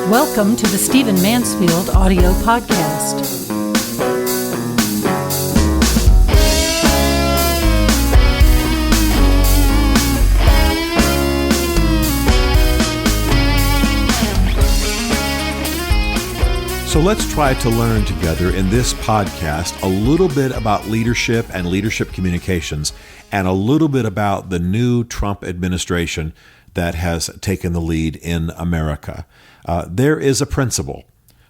Welcome to the Stephen Mansfield audio podcast. So let's try to learn together in this podcast a little bit about leadership and leadership communications, and a little bit about the new Trump administration that has taken the lead in America. There is a principle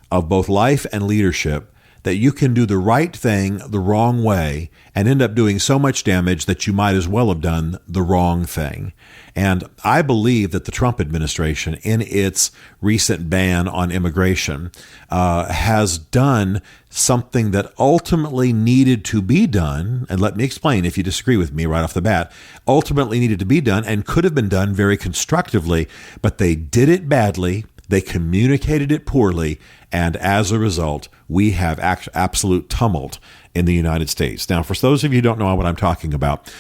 of both life and leadership that you can do the right thing the wrong way and end up doing so much damage that you might as well have done the wrong thing. And I believe that the Trump administration, in its recent ban on immigration, has done something that ultimately needed to be done. And let me explain, if you disagree with me right off the bat, ultimately needed to be done and could have been done very constructively, but they did it badly. They communicated it poorly, and as a result, we have absolute tumult in the United States. Now, for those of you who don't know what I'm talking about,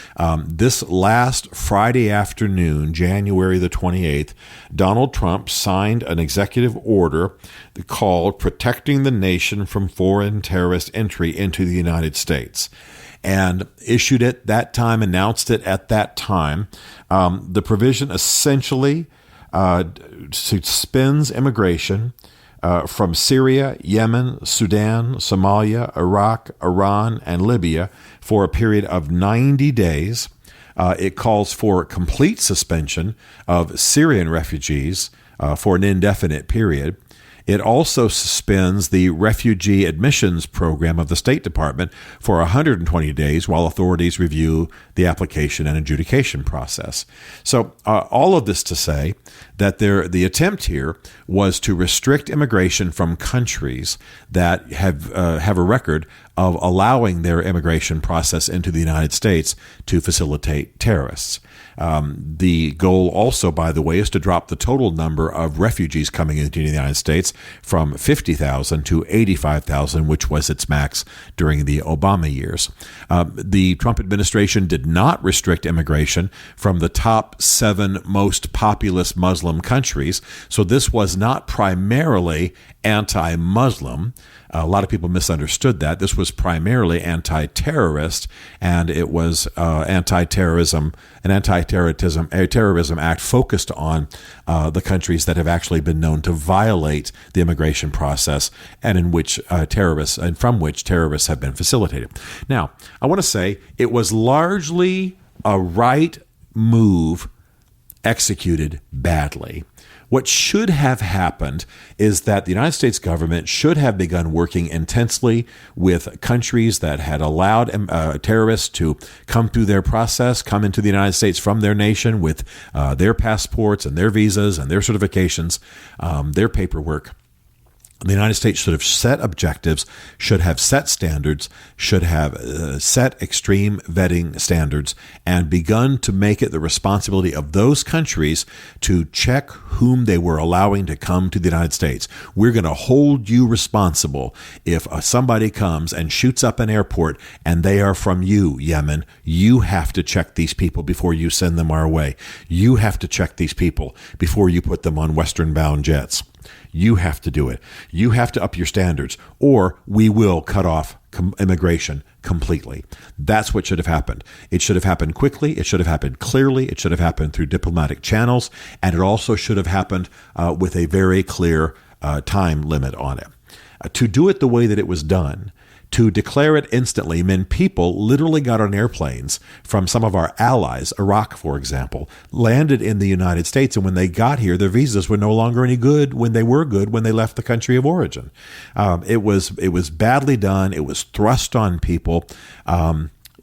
this last Friday afternoon, January the 28th, Donald Trump signed an executive order called Protecting the Nation from Foreign Terrorist Entry into the United States, and issued it that time, announced it at that time. The provision essentially suspends immigration from Syria, Yemen, Sudan, Somalia, Iraq, Iran, and Libya for a period of 90 days. It calls for complete suspension of Syrian refugees for an indefinite period. It also suspends the refugee admissions program of the State Department for 120 days while authorities review the application and adjudication process. So all of this to say that the attempt here was to restrict immigration from countries that have a record of allowing their immigration process into the United States to facilitate terrorists. The goal also, by the way, is to drop the total number of refugees coming into the United States from 50,000 to 85,000, which was its max during the Obama years. The Trump administration did not restrict immigration from the top 7 most populous Muslim countries, so this was not primarily anti-Muslim. A lot of people misunderstood that. This was primarily anti-terrorist, and it was an anti-terrorism act focused on the countries that have actually been known to violate the immigration process, and in which from which terrorists have been facilitated. Now, I want to say it was largely a right move executed badly. What should have happened is that the United States government should have begun working intensely with countries that had allowed terrorists to come through their process, come into the United States from their nation with their passports and their visas and their certifications, their paperwork. The United States should have set objectives, should have set standards, should have set extreme vetting standards, and begun to make it the responsibility of those countries to check whom they were allowing to come to the United States. We're going to hold you responsible if somebody comes and shoots up an airport and they are from you, Yemen. You have to check these people before you send them our way. You have to check these people before you put them on Western-bound jets. You have to do it. You have to up your standards, or we will cut off immigration completely. That's what should have happened. It should have happened quickly. It should have happened clearly. It should have happened through diplomatic channels, and it also should have happened with a very clear time limit on it. To do it the way that it was done, to declare it instantly, meant people literally got on airplanes from some of our allies, Iraq, for example, landed in the United States, and when they got here, their visas were no longer any good when they were good when they left the country of origin. It was badly done. It was thrust on people.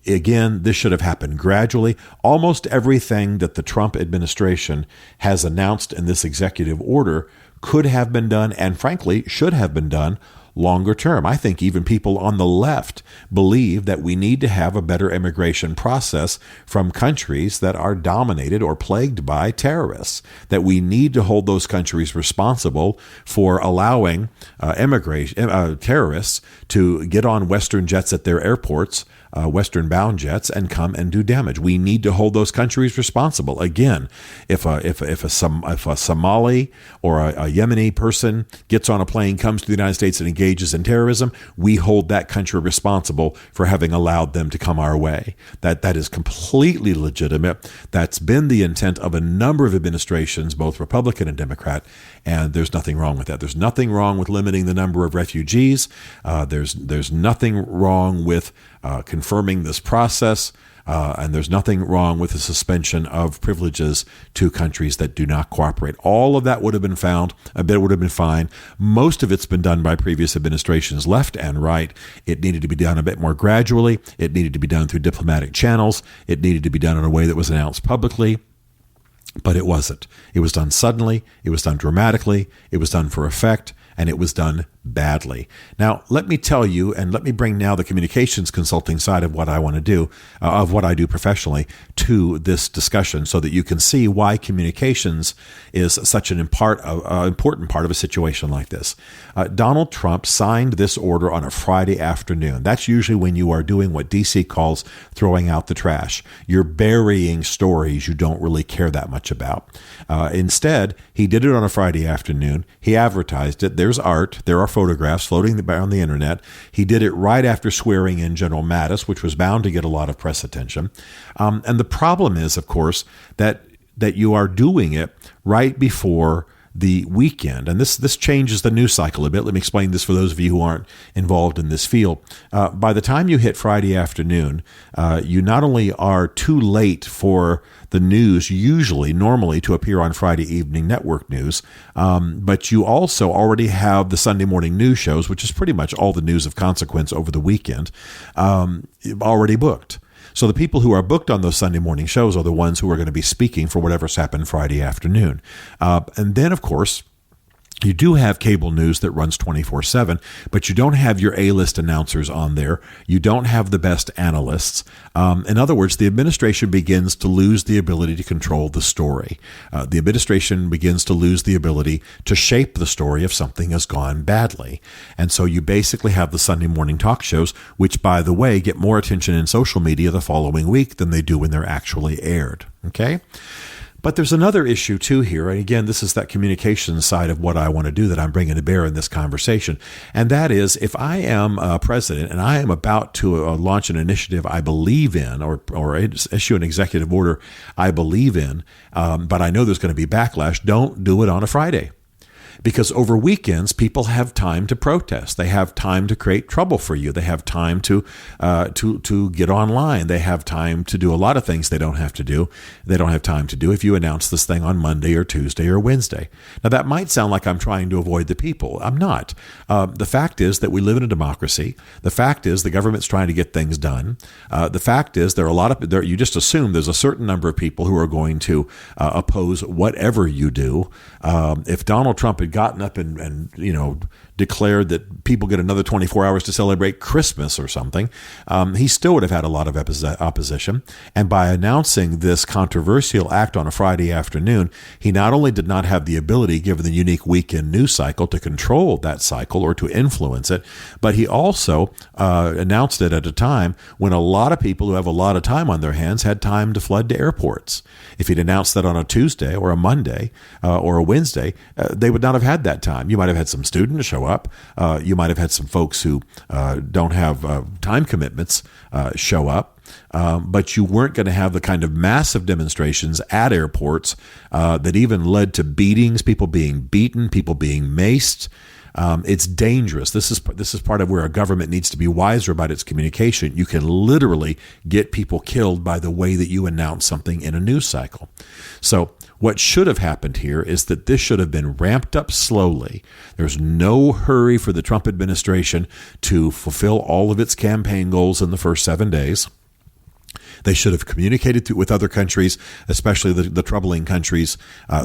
Again, this should have happened gradually. Almost everything that the Trump administration has announced in this executive order could have been done, and frankly, should have been done longer term. I think even people on the left believe that we need to have a better immigration process from countries that are dominated or plagued by terrorists, that we need to hold those countries responsible for allowing terrorists to get on Western jets at their airports Western-bound jets and come and do damage. We need to hold those countries responsible. Again, if a Somali or a Yemeni person gets on a plane, comes to the United States and engages in terrorism, we hold that country responsible for having allowed them to come our way. That is completely legitimate. That's been the intent of a number of administrations, both Republican and Democrat, and there's nothing wrong with that. There's nothing wrong with limiting the number of refugees. There's nothing wrong with confirming this process. And there's nothing wrong with the suspension of privileges to countries that do not cooperate. All of that would have been found. A bit would have been fine. Most of it's been done by previous administrations, left and right. It needed to be done a bit more gradually. It needed to be done through diplomatic channels. It needed to be done in a way that was announced publicly. But it wasn't. It was done suddenly. It was done dramatically. It was done for effect. And it was done badly. Now, let me tell you, and let me bring now the communications consulting side of what I want to do, of what I do professionally, to this discussion so that you can see why communications is such an important part of a situation like this. Donald Trump signed this order on a Friday afternoon. That's usually when you are doing what DC calls throwing out the trash. You're burying stories you don't really care that much about. Instead, he did it on a Friday afternoon. He advertised it. There's art. There are photographs floating around the internet. He did it right after swearing in General Mattis, which was bound to get a lot of press attention. And the problem is, of course, that you are doing it right before the weekend. And this changes the news cycle a bit. Let me explain this for those of you who aren't involved in this field. By the time you hit Friday afternoon, you not only are too late for the news normally to appear on Friday evening network news, but you also already have the Sunday morning news shows, which is pretty much all the news of consequence over the weekend, already booked. So the people who are booked on those Sunday morning shows are the ones who are going to be speaking for whatever's happened Friday afternoon. And then, of course, you do have cable news that runs 24/7, but you don't have your A-list announcers on there. You don't have the best analysts. In other words, the administration begins to lose the ability to control the story. The administration begins to lose the ability to shape the story if something has gone badly. And so you basically have the Sunday morning talk shows, which, by the way, get more attention in social media the following week than they do when they're actually aired. Okay? But there's another issue, too, here. And again, this is that communications side of what I want to do that I'm bringing to bear in this conversation. And that is, if I am president and I am about to launch an initiative I believe in or issue an executive order I believe in, but I know there's going to be backlash, don't do it on a Friday. Because over weekends, people have time to protest. They have time to create trouble for you. They have time to get online. They have time to do a lot of things they don't have to do. They don't have time to do if you announce this thing on Monday or Tuesday or Wednesday. Now, that might sound like I'm trying to avoid the people. I'm not. The fact is that we live in a democracy. The fact is the government's trying to get things done. The fact is you just assume there's a certain number of people who are going to oppose whatever you do. If Donald Trump had gotten up and declared that people get another 24 hours to celebrate Christmas or something, he still would have had a lot of opposition. And by announcing this controversial act on a Friday afternoon, he not only did not have the ability, given the unique weekend news cycle, to control that cycle or to influence it, but he also announced it at a time when a lot of people who have a lot of time on their hands had time to flood to airports. If he'd announced that on a Tuesday or a Monday or a Wednesday, they would not have had that time. You might have had some students show up. You might have had some folks who don't have time commitments show up. But you weren't going to have the kind of massive demonstrations at airports that even led to beatings, people being beaten, people being maced. It's dangerous. This is part of where a government needs to be wiser about its communication. You can literally get people killed by the way that you announce something in a news cycle. So what should have happened here is that this should have been ramped up slowly. There's no hurry for the Trump administration to fulfill all of its campaign goals in the first 7 days. They should have communicated with other countries, especially the troubling countries,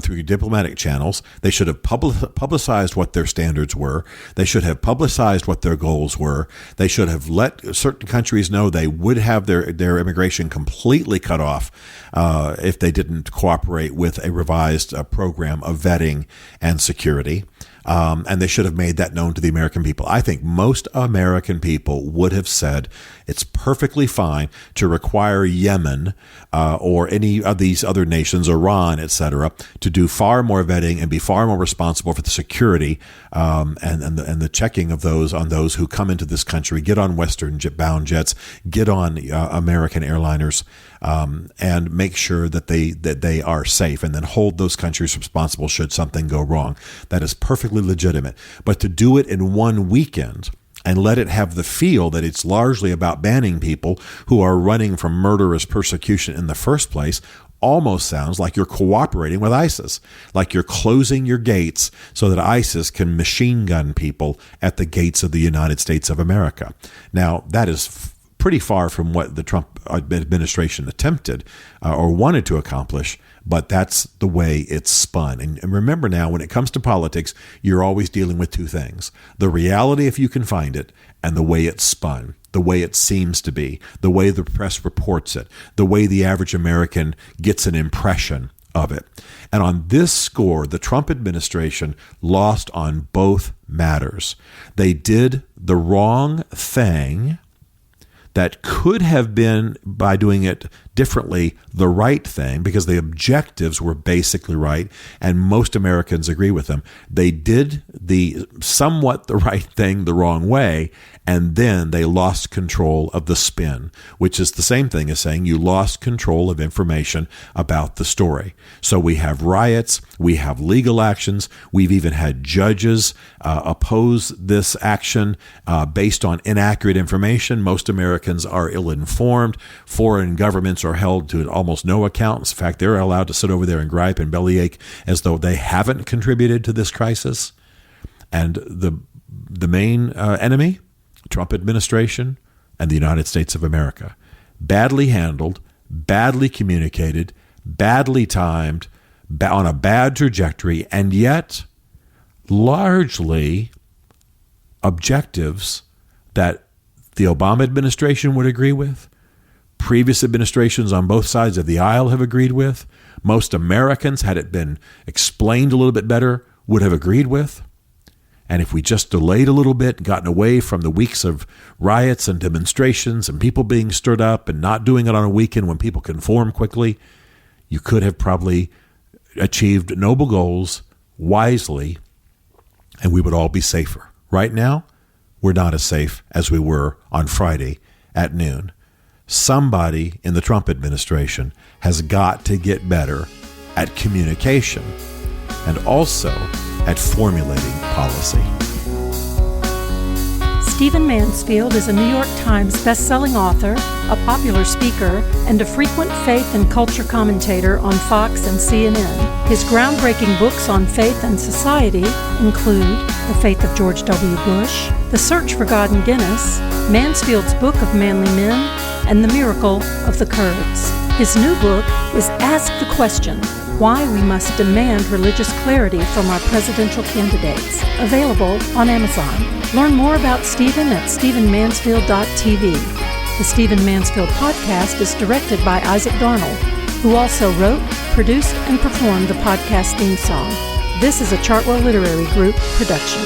through diplomatic channels. They should have publicized what their standards were. They should have publicized what their goals were. They should have let certain countries know they would have their immigration completely cut off if they didn't cooperate with a revised program of vetting and security. And they should have made that known to the American people. I think most American people would have said it's perfectly fine to require Yemen or any of these other nations, Iran, etc., to do far more vetting and be far more responsible for the security and the checking of those who come into this country, get on Western-bound jets, get on American airliners, and make sure that they are safe, and then hold those countries responsible should something go wrong. That is perfectly legitimate. But to do it in one weekend and let it have the feel that it's largely about banning people who are running from murderous persecution in the first place almost sounds like you're cooperating with ISIS, like you're closing your gates so that ISIS can machine gun people at the gates of the United States of America. Now, that is pretty far from what the Trump administration attempted or wanted to accomplish, but that's the way it's spun. And remember now, when it comes to politics, you're always dealing with two things: the reality, if you can find it, and the way it's spun, the way it seems to be, the way the press reports it, the way the average American gets an impression of it. And on this score, the Trump administration lost on both matters. They did the wrong thing that could have been, by doing it differently, the right thing, because the objectives were basically right, and most Americans agree with them. They did somewhat the right thing the wrong way, and then they lost control of the spin, which is the same thing as saying you lost control of information about the story. So we have riots, we have legal actions, we've even had judges oppose this action based on inaccurate information. Most Americans are ill-informed. Foreign governments are held to almost no account. In fact, they're allowed to sit over there and gripe and bellyache as though they haven't contributed to this crisis. And the main enemy, Trump administration and the United States of America, badly handled, badly communicated, badly timed, on a bad trajectory, and yet largely objectives that the Obama administration would agree with, previous administrations on both sides of the aisle have agreed with, most Americans, had it been explained a little bit better, would have agreed with. And if we just delayed a little bit, gotten away from the weeks of riots and demonstrations and people being stirred up and not doing it on a weekend when people conform quickly, you could have probably achieved noble goals wisely, and we would all be safer. Right now, we're not as safe as we were on Friday at noon. Somebody in the Trump administration has got to get better at communication and also at formulating policy. Stephen Mansfield is a New York Times best-selling author, a popular speaker, and a frequent faith and culture commentator on Fox and CNN. His groundbreaking books on faith and society include The Faith of George W. Bush, The Search for God in Guinness, Mansfield's Book of Manly Men, and The Miracle of the Kurds. His new book is Ask the Question: Why We Must Demand Religious Clarity from Our Presidential Candidates, available on Amazon. Learn more about Stephen at stephenmansfield.tv. The Stephen Mansfield podcast is directed by Isaac Darnold, who also wrote, produced, and performed the podcast theme song. This is a Chartwell Literary Group production.